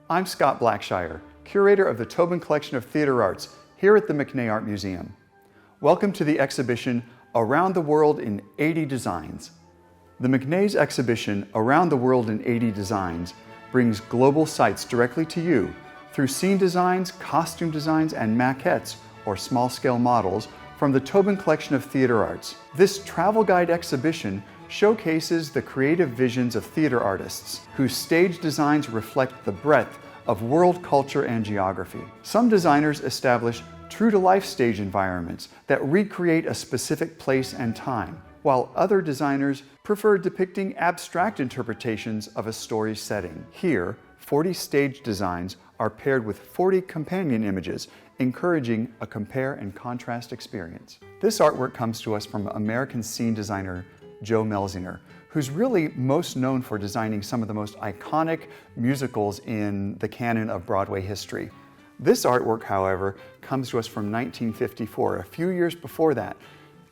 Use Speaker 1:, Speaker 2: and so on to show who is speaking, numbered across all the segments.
Speaker 1: I'm Scott Blackshire, curator of the Tobin Collection of Theatre Arts here at the McNay Art Museum. Welcome to the exhibition Around the World in 80 Designs. The McNay's exhibition Around the World in 80 Designs brings global sites directly to you through scene designs, costume designs, and maquettes, or small-scale models, from the Tobin Collection of Theatre Arts. This travel guide exhibition showcases the creative visions of theatre artists, whose stage designs reflect the breadth of world culture and geography. Some designers establish true-to-life stage environments that recreate a specific place and time, while other designers prefer depicting abstract interpretations of a story's setting. Here, 40 stage designs are paired with 40 companion images, encouraging a compare and contrast experience. This artwork comes to us from American scene designer Joe Melzinger, who's really most known for designing some of the most iconic musicals in the canon of Broadway history. This artwork, however, comes to us from 1954, a few years before that.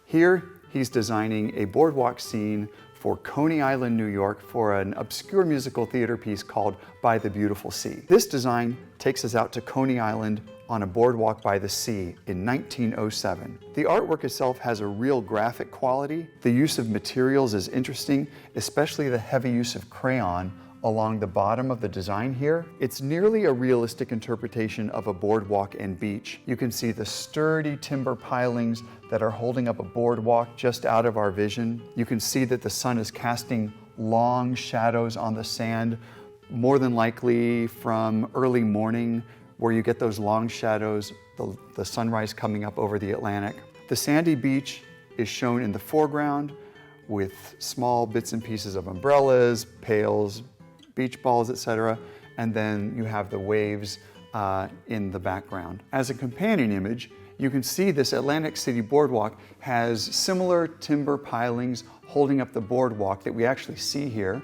Speaker 1: Here, he's designing a boardwalk scene for Coney Island, New York, for an obscure musical theater piece called By the Beautiful Sea. This design takes us out to Coney Island on a boardwalk by the sea in 1907. The artwork itself has a real graphic quality. The use of materials is interesting, especially the heavy use of crayon along the bottom of the design here. It's nearly a realistic interpretation of a boardwalk and beach. You can see the sturdy timber pilings that are holding up a boardwalk just out of our vision. You can see that the sun is casting long shadows on the sand, more than likely from early morning, where you get those long shadows, the sunrise coming up over the Atlantic. The sandy beach is shown in the foreground with small bits and pieces of umbrellas, pails, beach balls, etc. And then you have the waves in the background. As a companion image, you can see this Atlantic City boardwalk has similar timber pilings holding up the boardwalk that we actually see here.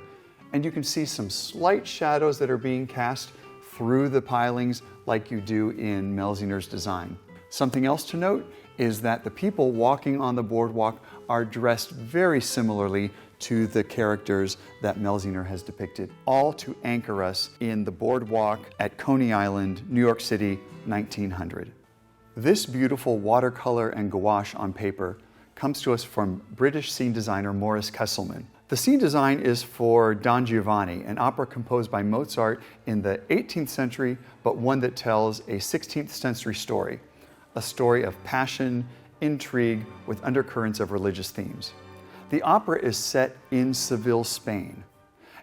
Speaker 1: And you can see some slight shadows that are being cast through the pilings like you do in Melzinger's design. Something else to note is that the people walking on the boardwalk are dressed very similarly to the characters that Melzinger has depicted, all to anchor us in the boardwalk at Coney Island, New York City, 1900. This beautiful watercolor and gouache on paper comes to us from British scene designer Morris Kesselman. The scene design is for Don Giovanni, an opera composed by Mozart in the 18th century, but one that tells a 16th century story, a story of passion, intrigue, with undercurrents of religious themes. The opera is set in Seville, Spain.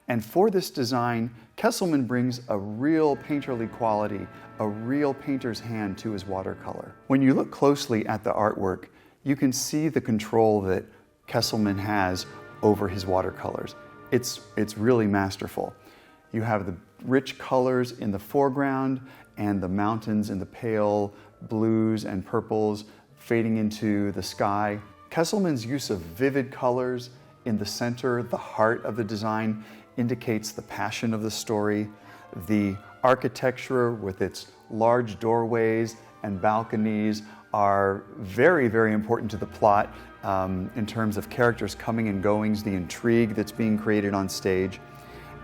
Speaker 1: And for this design, Kesselman brings a real painterly quality, a real painter's hand to his watercolor. When you look closely at the artwork, you can see the control that Kesselman has over his watercolors. It's really masterful. You have the rich colors in the foreground and the mountains in the pale blues and purples fading into the sky. Kesselman's use of vivid colors in the center, the heart of the design, indicates the passion of the story. The architecture with its large doorways and balconies are very, very important to the plot in terms of characters coming and goings, the intrigue that's being created on stage.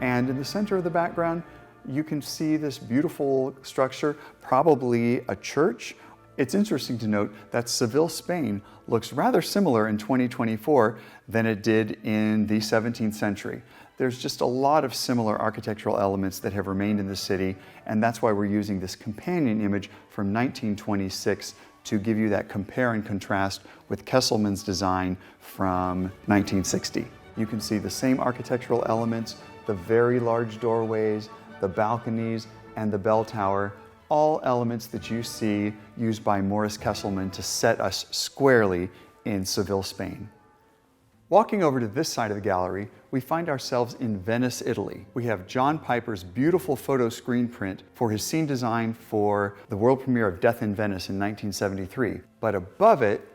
Speaker 1: And in the center of the background, you can see this beautiful structure, probably a church. It's interesting to note that Seville, Spain looks rather similar in 2024 than it did in the 17th century. There's just a lot of similar architectural elements that have remained in the city, and that's why we're using this companion image from 1926 to give you that compare and contrast with Kesselman's design from 1960. You can see the same architectural elements, the very large doorways, the balconies, and the bell tower, all elements that you see used by Morris Kesselman to set us squarely in Seville, Spain. Walking over to this side of the gallery, we find ourselves in Venice, Italy. We have John Piper's beautiful photo screen print for his scene design for the world premiere of Death in Venice in 1973. But above it,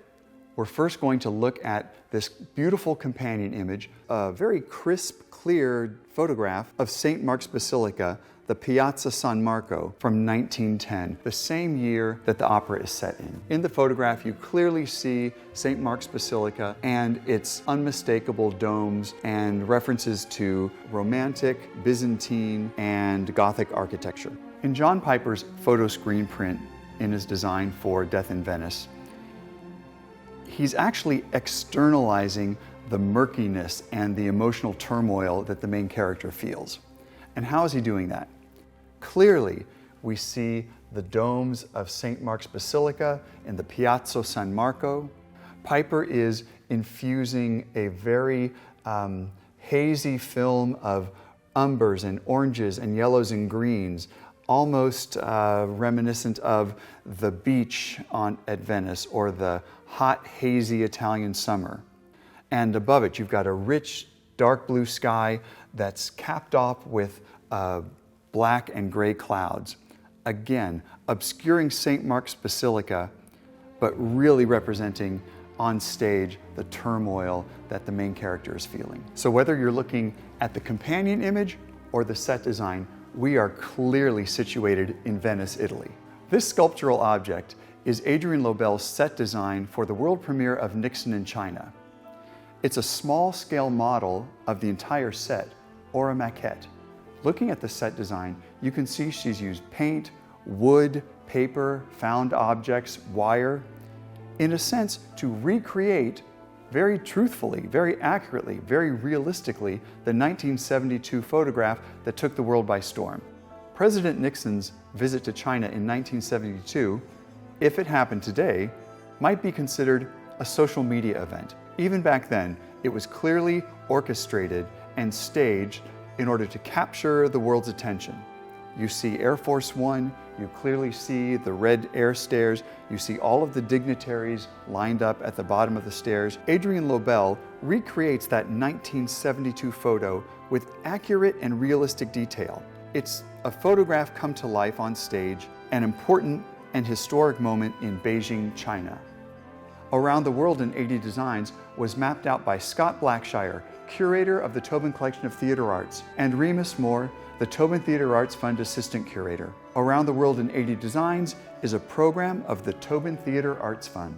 Speaker 1: We're first going to look at this beautiful companion image, a very crisp, clear photograph of St. Mark's Basilica, the Piazza San Marco from 1910, the same year that the opera is set in. In the photograph, you clearly see St. Mark's Basilica and its unmistakable domes and references to Romantic, Byzantine, and Gothic architecture. In John Piper's photo screen print in his design for Death in Venice, he's actually externalizing the murkiness and the emotional turmoil that the main character feels. And how is he doing that? Clearly, we see the domes of St. Mark's Basilica in the Piazza San Marco. Piper is infusing a very hazy film of umbers and oranges and yellows and greens, almost reminiscent of the beach at Venice or the hot, hazy Italian summer. And above it, you've got a rich, dark blue sky that's capped off with black and gray clouds. Again, obscuring St. Mark's Basilica, but really representing on stage the turmoil that the main character is feeling. So whether you're looking at the companion image or the set design, we are clearly situated in Venice, Italy. This sculptural object is Adrian Lobel's set design for the world premiere of Nixon in China. It's a small-scale model of the entire set, or a maquette. Looking at the set design, you can see she's used paint, wood, paper, found objects, wire, in a sense to recreate very truthfully, very accurately, very realistically the 1972 photograph that took the world by storm. President Nixon's visit to China in 1972, if it happened today, might be considered a social media event. Even back then, it was clearly orchestrated and staged in order to capture the world's attention. You see Air Force One, you clearly see the red air stairs, you see all of the dignitaries lined up at the bottom of the stairs. Adrian Lobel recreates that 1972 photo with accurate and realistic detail. It's a photograph come to life on stage, an important and historic moment in Beijing, China. Around the World in 80 Designs was mapped out by Scott Blackshire, curator of the Tobin Collection of Theatre Arts, and Remus Moore, the Tobin Theatre Arts Fund assistant curator. Around the World in 80 Designs is a program of the Tobin Theatre Arts Fund.